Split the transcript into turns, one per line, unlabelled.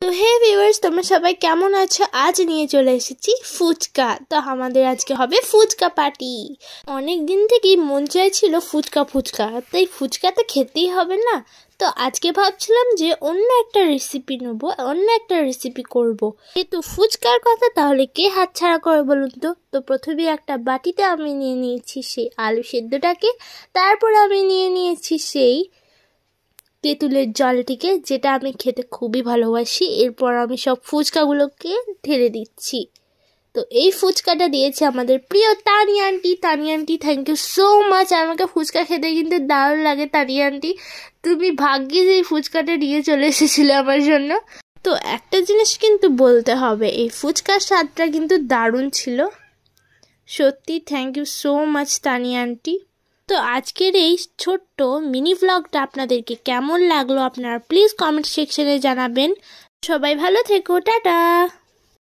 তো হে ভিউয়ার্স, তোমরা সবাই কেমন আছো? আজ নিয়ে চলে এসেছি ফুচকা। তো আমাদের আজকে হবে ফুচকা পার্টি। অনেক দিন থেকেই মন চাইছিল ফুচকা ফুচকা, তাই ফুচকা তো খেতেই হবে না। তো আজকে ভাবছিলাম যে অন্য একটা রেসিপি নেবো, অন্য একটা রেসিপি করব। যেহেতু ফুচকার কথা, তাহলে কে হাতছাড়া করে বলুন তো? তো প্রথমে একটা বাটিতে আমি নিয়ে নিয়েছি সেই আলু সেদ্ধটাকে, তারপর আমি নিয়ে নিয়েছি সেই তেঁতুলের জলটিকে, যেটা আমি খেতে খুবই ভালোবাসি। এরপর আমি সব ফুচকাগুলোকে ঢেলে দিচ্ছি। তো এই ফুচকাটা দিয়েছে আমাদের প্রিয় Tani aunty. Tani aunty, thank you so much. আমাকে ফুচকা খেতে কিন্তু দারুণ লাগে তানি আন্টি। তুমি ভাগ্যে যে এই ফুচকাটা নিয়ে চলে এসেছিলে আমার জন্য। তো একটা জিনিস কিন্তু বলতে হবে, এই ফুচকার স্বাদটা কিন্তু দারুণ ছিল। সত্যি thank you so much Tani aunty. তো আজকের এই ছোট্ট মিনি ভ্লগটা আপনাদেরকে কেমন লাগলো আপনারা প্লিজ কমেন্ট সেকশনে জানাবেন। সবাই ভালো থেকো, টাটা।